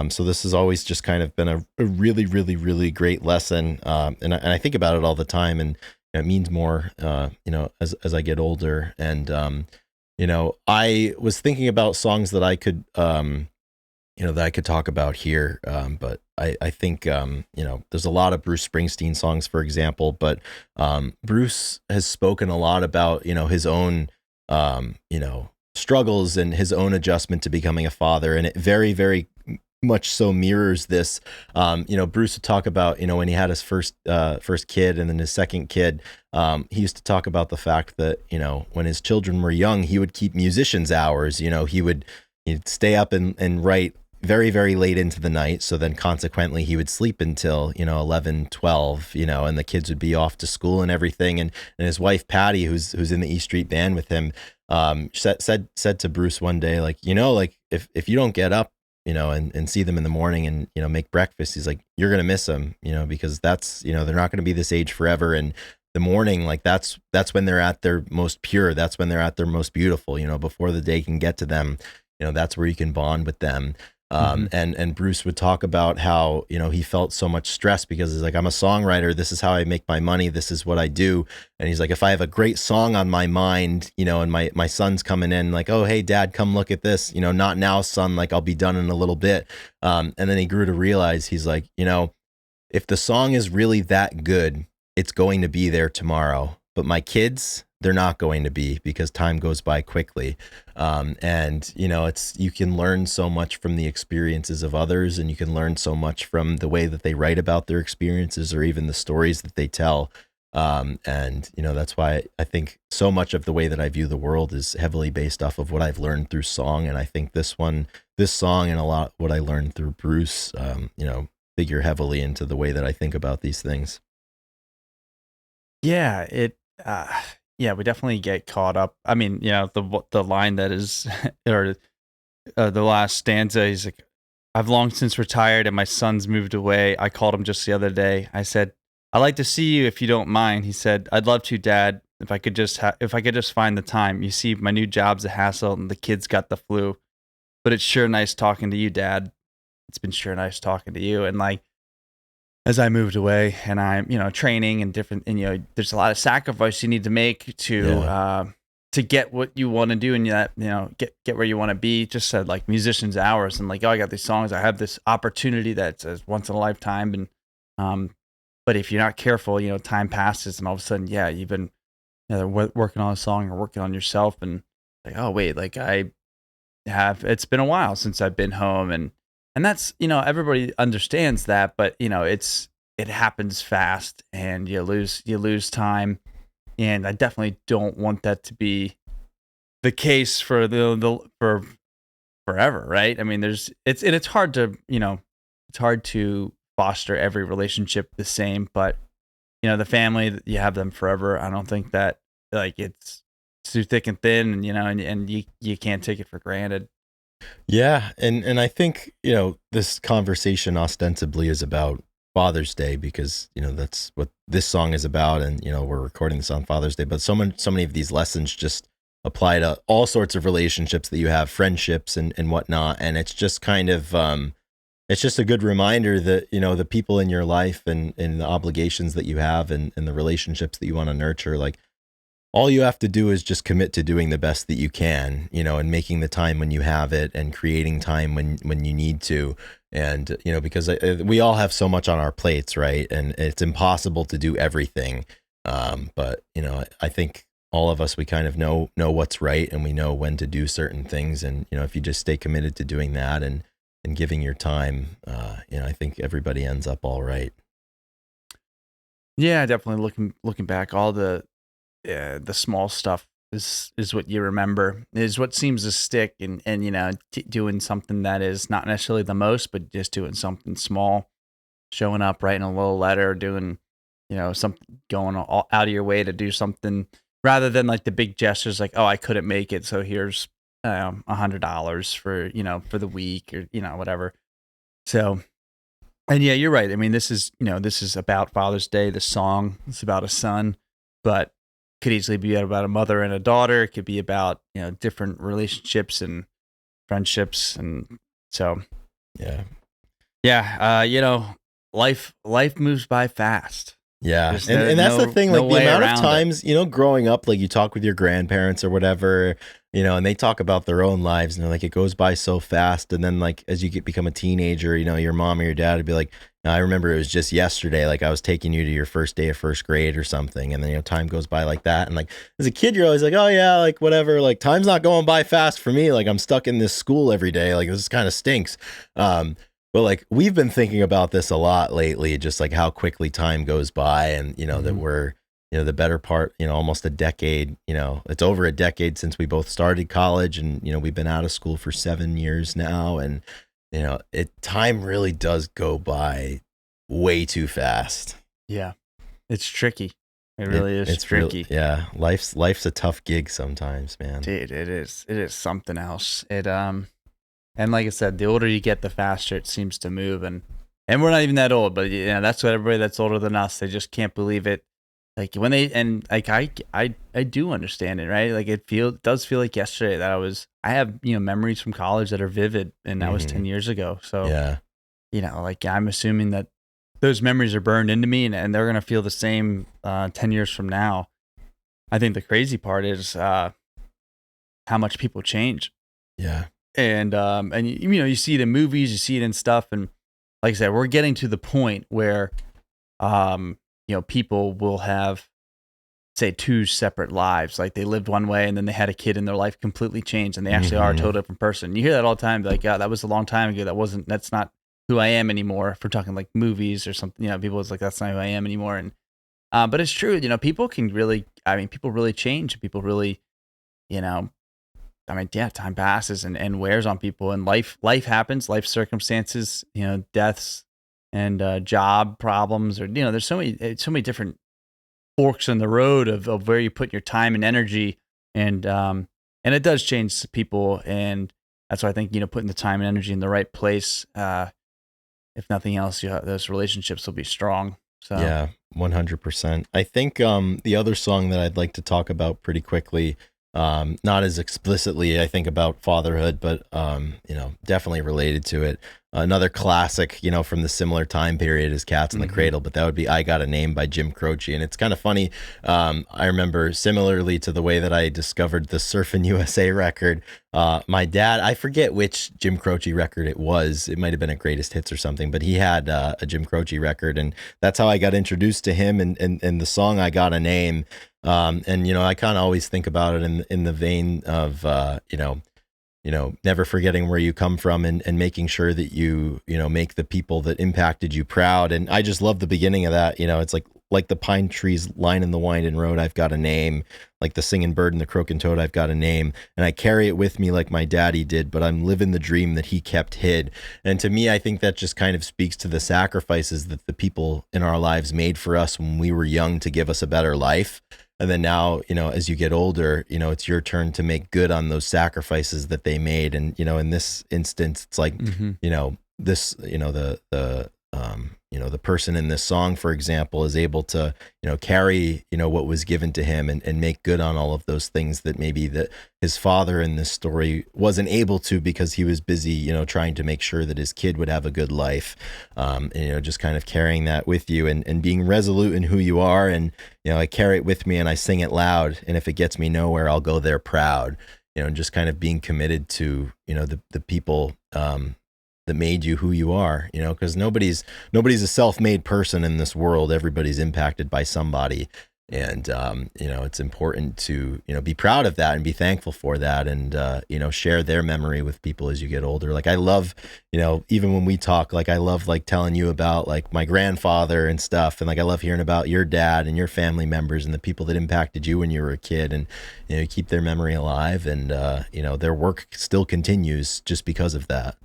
So this has always just kind of been a really, really, really great lesson. And I think about it all the time, and it means more, as I get older. And, I was thinking about songs that I could, that I could talk about here. But I think, there's a lot of Bruce Springsteen songs, for example, but Bruce has spoken a lot about, his own, struggles and his own adjustment to becoming a father. And it very, very much so mirrors this. Bruce would talk about, when he had his first kid, and then his second kid, he used to talk about the fact that, when his children were young, he would keep musicians hours. He'd stay up and write very, very late into the night. So then consequently he would sleep until, 11, 12, and the kids would be off to school and everything. And his wife, Patty, who's in the E Street Band with him, said to Bruce one day, like, like, if you don't get up, and see them in the morning and, make breakfast, he's like, you're going to miss them, because that's, they're not going to be this age forever. And the morning, like, that's when they're at their most pure. That's when they're at their most beautiful, before the day can get to them, that's where you can bond with them. And Bruce would talk about how, he felt so much stress because he's like, I'm a songwriter. This is how I make my money. This is what I do. And he's like, if I have a great song on my mind, and my son's coming in like, oh, hey, dad, come look at this, not now, son, like, I'll be done in a little bit. And then he grew to realize, he's like, if the song is really that good, it's going to be there tomorrow. But my kids, they're not going to be, because time goes by quickly. And, you can learn so much from the experiences of others, and you can learn so much from the way that they write about their experiences, or even the stories that they tell. And, that's why I think so much of the way that I view the world is heavily based off of what I've learned through song. And I think this song, and a lot what I learned through Bruce, figure heavily into the way that I think about these things. Yeah, yeah, we definitely get caught up. I mean, the line that is, or the last stanza, he's like, I've long since retired and my son's moved away. I called him just the other day. I said, "I'd like to see you if you don't mind." He said, "I'd love to, Dad, if I could just find the time. You see, my new job's a hassle and the kids got the flu, but it's sure nice talking to you, Dad. It's been sure nice talking to you." And like, as I moved away and I'm, training and different, and, there's a lot of sacrifice you need to make to get what you want to do and get where you want to be. Just said like musicians hours and like, oh, I got these songs. I have this opportunity that's a once in a lifetime. And, but if you're not careful, time passes and all of a sudden, yeah, you've been working on a song or working on yourself and like, oh wait, like it's been a while since I've been home. And that's, everybody understands that, but it happens fast and you lose time. And I definitely don't want that to be the case for for forever, right? I mean, it's hard to, it's hard to foster every relationship the same, but the family that you have them forever. I don't think that like it's through thick and thin, and you can't take it for granted. Yeah, and I think, this conversation ostensibly is about Father's Day because, that's what this song is about, and we're recording this on Father's Day, but so many of these lessons just apply to all sorts of relationships that you have, friendships and whatnot, and it's just kind of it's just a good reminder that, the people in your life and the obligations that you have and the relationships that you want to nurture, like all you have to do is just commit to doing the best that you can, and making the time when you have it and creating time when you need to. And, because we all have so much on our plates, right? And it's impossible to do everything. But, I think all of us, we kind of know what's right and we know when to do certain things. And, if you just stay committed to doing that and giving your time, I think everybody ends up all right. Yeah, definitely looking back, all the small stuff is what you remember, is what seems to stick, and doing something that is not necessarily the most, but just doing something small, showing up, writing a little letter, doing something, going all out of your way to do something rather than like the big gestures like, oh, I couldn't make it, so here's $100 for the week or whatever. So, and yeah, you're right. I mean, this is about Father's Day. The song is about a son, but could easily be about a mother and a daughter. It could be about different relationships and friendships, and so Yeah. life moves by fast. Yeah. There's And that's the thing, like the way amount of around it. times, growing up, like you talk with your grandparents or whatever, and they talk about their own lives and they're like, it goes by so fast. And then like, as you become a teenager, your mom or your dad would be like, I remember it was just yesterday. Like I was taking you to your first day of first grade or something. And then, time goes by like that. And like, as a kid, you're always like, oh yeah, like whatever, like time's not going by fast for me. Like I'm stuck in this school every day. Like this kind of stinks. But like we've been thinking about this a lot lately, just like how quickly time goes by, and that we're the better part, almost a decade. It's over a decade since we both started college, and we've been out of school for 7 years now, and time really does go by way too fast. Yeah, it's tricky. It really is. It's tricky. Yeah, life's a tough gig sometimes, man. Dude, it is. It is something else. And like I said, the older you get, the faster it seems to move. And we're not even that old, but that's what everybody that's older than us, they just can't believe it. Like when and like I do understand it, right? Like it does feel like yesterday that I have memories from college that are vivid, and that was 10 years ago. So yeah, like I'm assuming that those memories are burned into me, and they're gonna feel the same 10 years from now. I think the crazy part is how much people change. Yeah. And you see it in movies, you see it in stuff, and like I said, we're getting to the point where people will have, say, two separate lives. Like they lived one way and then they had a kid and their life completely changed and they actually are a total different person. You hear that all the time, like, yeah, that was a long time ago. That's not who I am anymore. If we're talking like movies or something, people is like, that's not who I am anymore. And but it's true, people can really, people really change. People really, time passes and wears on people, and life happens, life circumstances, deaths and job problems, or there's so many different forks in the road of where you put your time and energy, and it does change people, and that's why I think, putting the time and energy in the right place, if nothing else, those relationships will be strong. So Yeah, 100%. I think the other song that I'd like to talk about pretty quickly, not as explicitly, I think, about fatherhood, but definitely related to it. Another classic, from the similar time period as Cats in the Cradle, but that would be I Got a Name by Jim Croce. And it's kind of funny. I remember, similarly to the way that I discovered the Surfin' USA record, my dad, I forget which Jim Croce record it was. It might have been a Greatest Hits or something, but he had a Jim Croce record. And that's how I got introduced to him and the song I Got a Name. I kind of always think about it in the vein of, never forgetting where you come from and making sure that you make the people that impacted you proud. And I just love the beginning of that. It's like the pine trees lining the winding road, I've got a name. Like the singing bird and the croaking toad, I've got a name. And I carry it with me like my daddy did, but I'm living the dream that he kept hid. And to me, I think that just kind of speaks to the sacrifices that the people in our lives made for us when we were young to give us a better life. And then now, as you get older, it's your turn to make good on those sacrifices that they made. And, in this instance, it's like, this, the person in this song, for example, is able to, carry, what was given to him and make good on all of those things that maybe that his father in this story wasn't able to because he was busy, trying to make sure that his kid would have a good life. Just kind of carrying that with you and being resolute in who you are. And, I carry it with me and I sing it loud. And if it gets me nowhere, I'll go there proud, and just kind of being committed to, the people, that made you who you are, because nobody's a self-made person in this world. Everybody's impacted by somebody. And, it's important to, be proud of that and be thankful for that and, share their memory with people as you get older. Like I love, even when we talk, like I love like telling you about like my grandfather and stuff. And like, I love hearing about your dad and your family members and the people that impacted you when you were a kid and, you keep their memory alive and, their work still continues just because of that.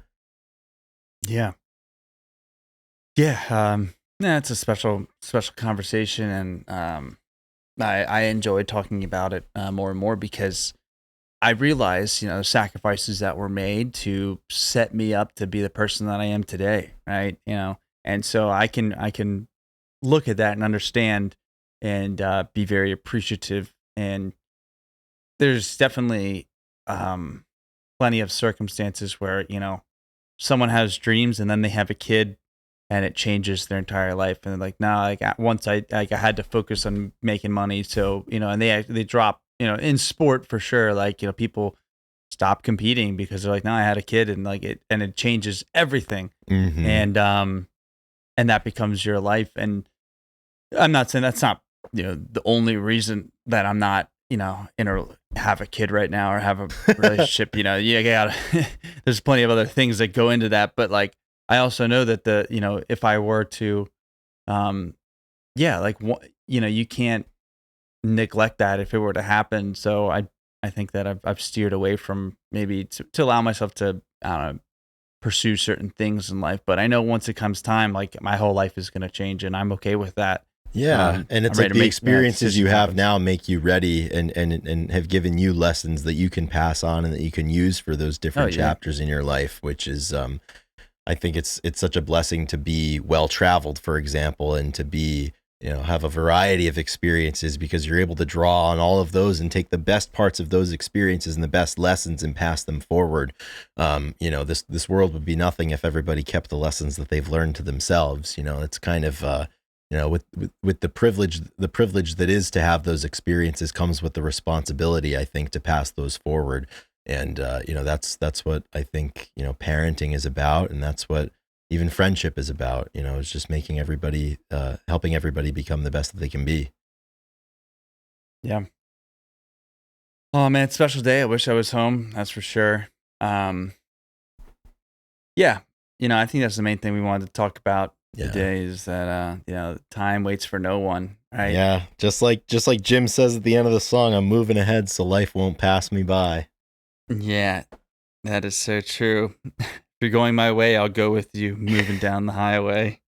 Yeah. Yeah. It's a special conversation. And I enjoy talking about it more and more because I realize, the sacrifices that were made to set me up to be the person that I am today. Right. And so I can look at that and understand and be very appreciative. And there's definitely plenty of circumstances where, someone has dreams and then they have a kid and it changes their entire life. And they're like, no, like once I had to focus on making money. So, and they drop, in sport for sure. Like, people stop competing because they're like, no, I had a kid and like it changes everything. Mm-hmm. And that becomes your life. And I'm not saying that's not, the only reason that I'm not, have a kid right now or have a relationship, there's plenty of other things that go into that. But like, I also know that if I were to, you can't neglect that if it were to happen. So I think that I've steered away from maybe to allow myself to, I don't know, pursue certain things in life. But I know once it comes time, like my whole life is going to change and I'm okay with that. Yeah. And it's like the experiences you have now make you ready and have given you lessons that you can pass on and that you can use for those different chapters in your life, which is, I think it's such a blessing to be well-traveled, for example, and to be, have a variety of experiences because you're able to draw on all of those and take the best parts of those experiences and the best lessons and pass them forward. This world would be nothing if everybody kept the lessons that they've learned to themselves. It's kind of, with the privilege that is to have those experiences comes with the responsibility, I think, to pass those forward. And, that's what I think, parenting is about. And that's what even friendship is about, is just making everybody, helping everybody become the best that they can be. Yeah. Oh man, it's a special day. I wish I was home. That's for sure. Yeah. I think that's the main thing we wanted to talk about today is that, time waits for no one. Right. Yeah. Just like Jim says at the end of the song, I'm moving ahead so life won't pass me by. Yeah, that is so true. If you're going my way, I'll go with you, moving down the highway,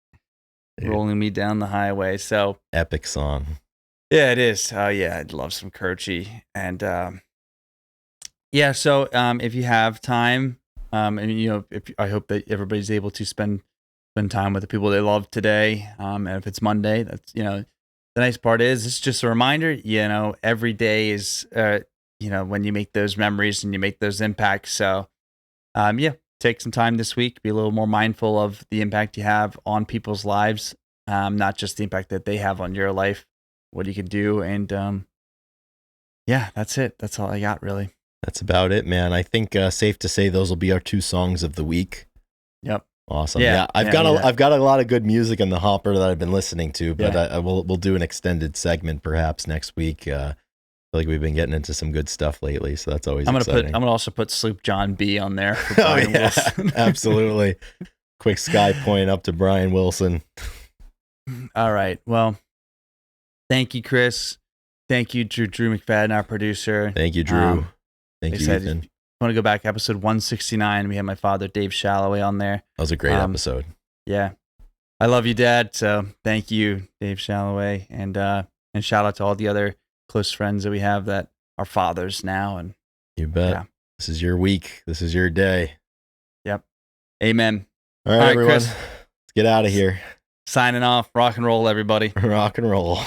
rolling me down the highway. So epic song. Yeah, it is. Oh yeah, I'd love some Croce. And so if you have time, And if I hope that everybody's able to spend time with the people they love today. And if it's Monday, that's the nice part is it's just a reminder. Every day is when you make those memories and you make those impacts. So take some time this week. Be a little more mindful of the impact you have on people's lives, not just the impact that they have on your life. What you can do, and that's it. That's all I got, really. That's about it, man. I think safe to say those will be our 2 songs of the week. Yep. Awesome. Yeah, I've got a lot of good music in the hopper that I've been listening to, but we'll do an extended segment perhaps next week. I feel like we've been getting into some good stuff lately, so that's always exciting. I'm gonna also put Sloop John B on there for Brian Wilson. Absolutely. Quick sky point up to Brian Wilson. All right. Well, thank you, Chris. Thank you, Drew McFadden, our producer. Thank you, Drew. Thank you, Ethan. I want to go back episode 169. We had my father, Dave Shalloway, on there. That was a great episode. Yeah. I love you, Dad. So thank you, Dave Shalloway. And shout out to all the other close friends that we have that are fathers now. And you bet. Yeah. This is your week. This is your day. Yep. Amen. All right, everyone. Chris, let's get out of here. Signing off. Rock and roll, everybody. Rock and roll.